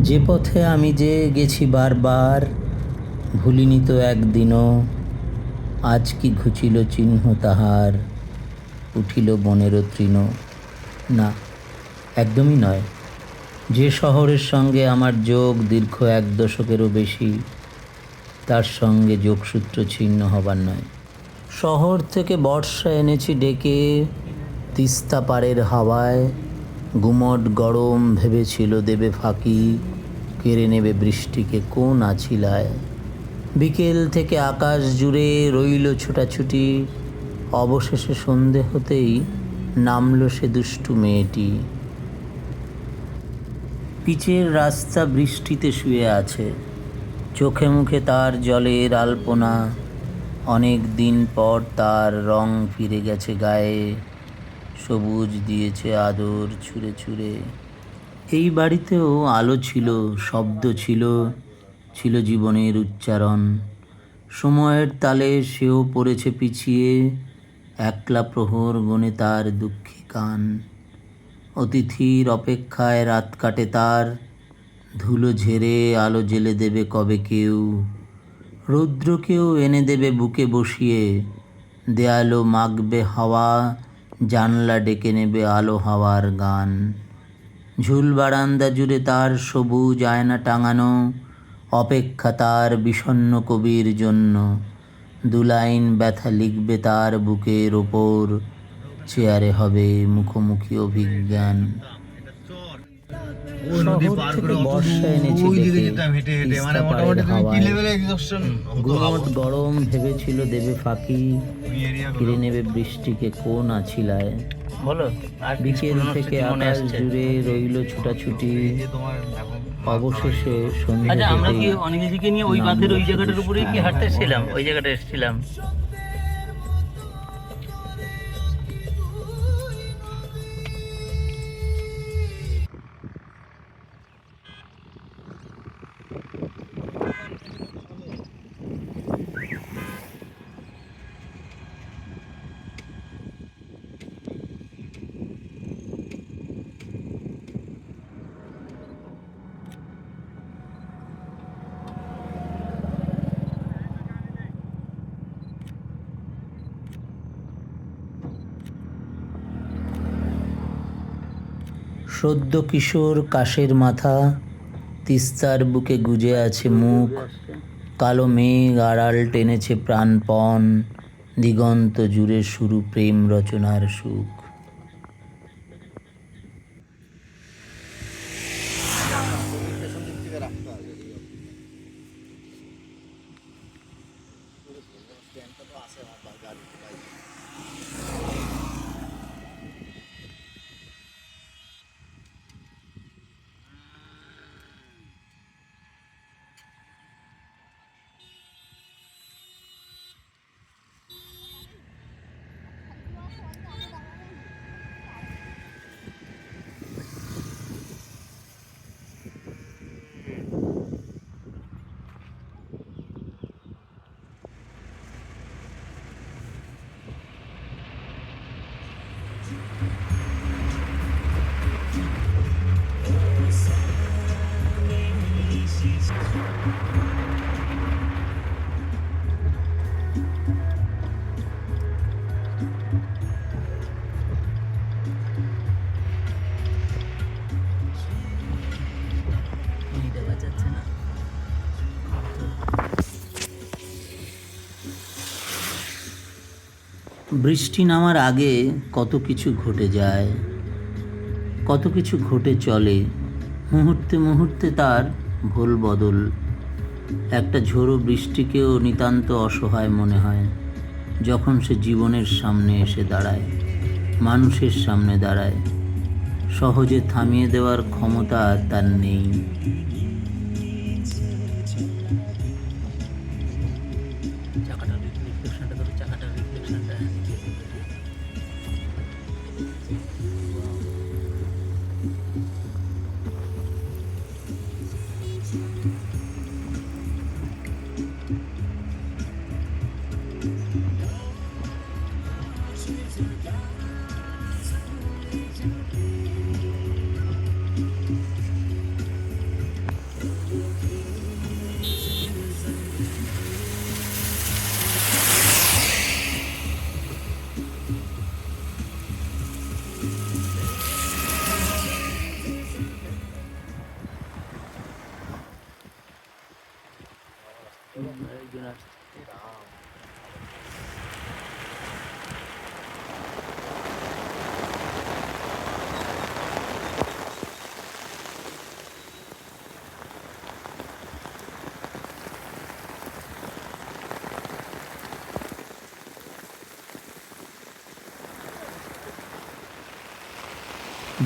যে পথে আমি যে গেছি বারবার, ভুলিনি তো একদিনও। আজ কি ঘুচিল চিহ্ন তাহার, উঠিল বনেরও তৃণ। না, একদমই নয়। যে শহরের সঙ্গে আমার যোগ দীর্ঘ 1 দশকেরও বেশি, তার সঙ্গে যোগসূত্র ছিন্ন হবার নয়। শহর থেকে বর্ষা এনেছি ডেকে, তিস্তা পাড়ের হাওয়ায়। গুমট গরম ভেবেছিল দেবে ফাঁকি, কেড়ে নেবে বৃষ্টিকে কোন আছিলায়। বিকেল থেকে আকাশ জুড়ে রইল ছোটাছুটি, অবশেষে সন্ধে হতেই নামল সে দুষ্টু মেয়েটি। পিচের রাস্তা বৃষ্টিতে শুয়ে আছে, চোখে মুখে তার জলের আলপনা। অনেক দিন পর তার রং ফিরে গেছে গায়ে, সবুজ দিয়েছে আদর ছুঁড়ে ছুঁড়ে। এই বাড়িতেও আলো ছিল, শব্দ ছিল, ছিল জীবনের উচ্চারণ। সময়ের তালে সেও পড়েছে পিছিয়ে, একলা প্রহর গণে তার দুঃখী কান। অতিথির অপেক্ষায় রাত কাটে তার, ধুলো ঝেড়ে আলো জেলে দেবে কবে কেউ। রৌদ্রকেও এনে দেবে বুকে বসিয়ে, দেয়ালও মাখবে হাওয়া, জানলা ডেকে নেবে আলো হাওয়ার গান। ঝুল বারান্দা জুড়ে তার সবুজ আয়না টাঙানো, অপেক্ষা তার বিষণ্ণ কবির জন্য। 2 লাইন ব্যথা লিখবে তার বুকের ওপর, চেয়ারে হবে মুখোমুখি অভিজ্ঞান। শহর থেকে বর্ষা এনেছি ডেকে, তিস্তা পাড়ের হাওয়ায়। গুমট গরম ভেবেছিল দেবে ফাঁকি, ফিরে নেবে বৃষ্টিকে কোন আছিলায়। বিকেল থেকে আকাশ জুড়ে রইল ছুটাছুটি, অবশেষে সন্ধ্যে আচ্ছা, আমরা কি হতেই অনিন্দিকে নিয়ে ওই বাঁধের ওই জায়গাটার উপরেই কি হাঁটতে এসেছিলাম? ওই জায়গাটা এসেছিলাম। সদ্য কিশোর কাশের মাথা, তিস্তার বুকে গুজে আছে মুখ। কালো মেঘ আড়াল টেনেছে প্রাণপণ, দিগন্ত জুড়ে শুরু প্রেম রচনার সুখ। বৃষ্টি নামার আগে কত কিছু ঘটে যায়, কত কিছু ঘটে চলে। মুহূর্তে মুহূর্তে তার ভোল বদল। একটা ঝোড়ো বৃষ্টিকেও নিতান্ত অসহায় মনে হয় যখন সে জীবনের সামনে এসে দাঁড়ায়, মানুষের সামনে দাঁড়ায়। সহজে থামিয়ে দেওয়ার ক্ষমতা তার নেই।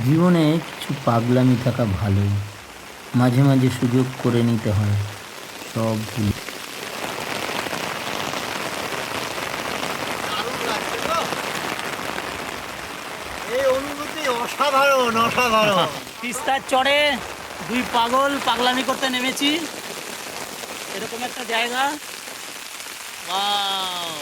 জীবনে কিছু পাগলামি থাকা ভালো, মাঝে মাঝে সুযোগ করে নিতে হয় সব ভুলে। দারুণ লাগছে তো, এই অনুভূতি অসাধারণ অসাধারণ। তিস্তার চড়ে দুই পাগল পাগলামি করতে নেমেছি, এরকম একটা জায়গা। ওয়াও!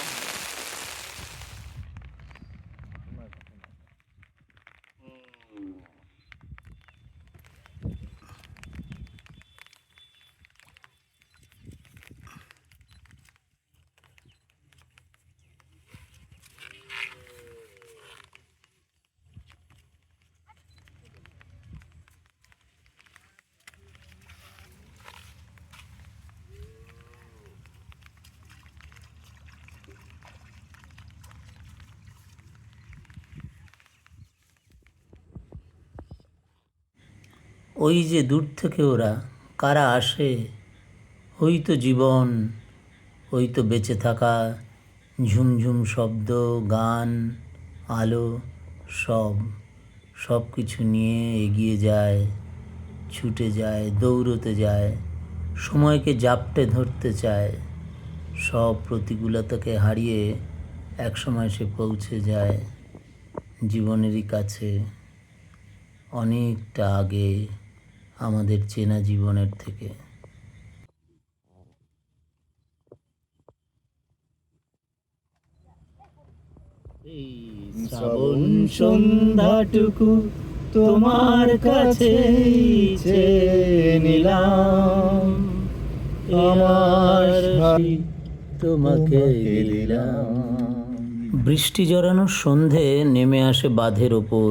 ওই যে দূর থেকে ওরা কারা আসে, ওই তো জীবন, ওই তো বেঁচে থাকা, ঝুমঝুম শব্দ, গান, আলো, সব সব কিছু নিয়ে এগিয়ে যায়, ছুটে যায়, দৌড়তে যায়, সময়কে জাপটে ধরতে চায়। সব প্রতিকূলতাকে হারিয়ে একসময় সে পৌঁছে যায় জীবনেরই কাছে, অনেকটা আগে আমাদের চেনা জীবনের থেকে। শ্রাবণ সন্ধ্যাটুকু তোমার কাছে নিলাম, আমার তোমাকে দিলাম। বৃষ্টি জড়ানো সন্ধে নেমে আসে বাঁধের ওপর,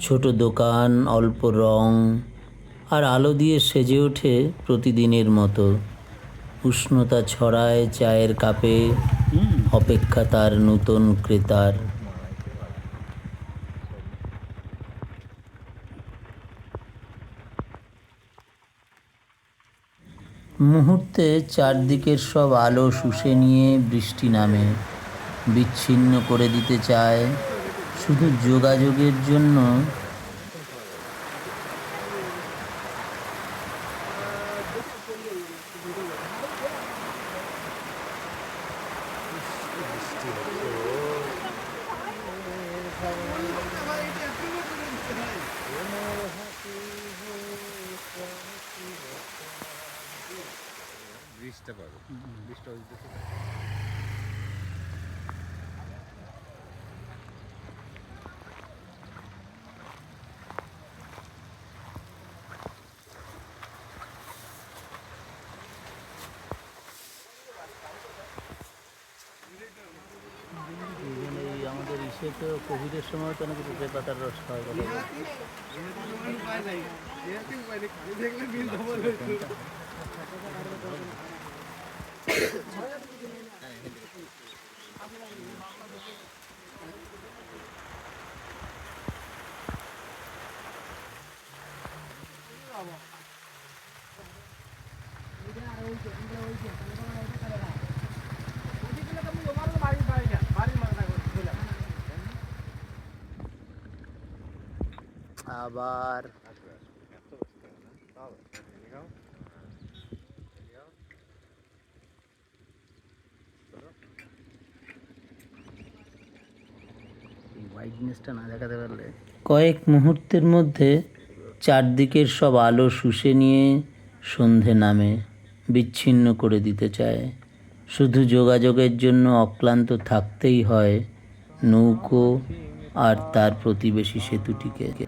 ছোট দোকান, অল্প রং আর আলো দিয়ে সেজে ওঠে প্রতিদিনের মতো। উষ্ণতা ছড়ায় চায়ের কাপে, অপেক্ষা তার নতুন ক্রেতার। মুহূর্তে চারদিকের সব আলো শুষে নিয়ে বৃষ্টি নামে, বিচ্ছিন্ন করে দিতে চায় শুধু যোগাযোগের জন্য। আমাদের ইসে তো কোভিডের সময় তো অনেক পেঁপে পাতার রস খাওয়া গেল। আবার হোয়াইটনেসটা না দেখাতে পারলে কয়েক মুহূর্তের মধ্যে চারদিকের সব আলো শুষে নিয়ে সন্ধে নামে, বিচ্ছিন্ন করে দিতে চায়। শুধু যোগাযোগের জন্য অক্লান্ত থাকতেই হয় নৌকো আর তার প্রতিবেশী সেতুটিকে।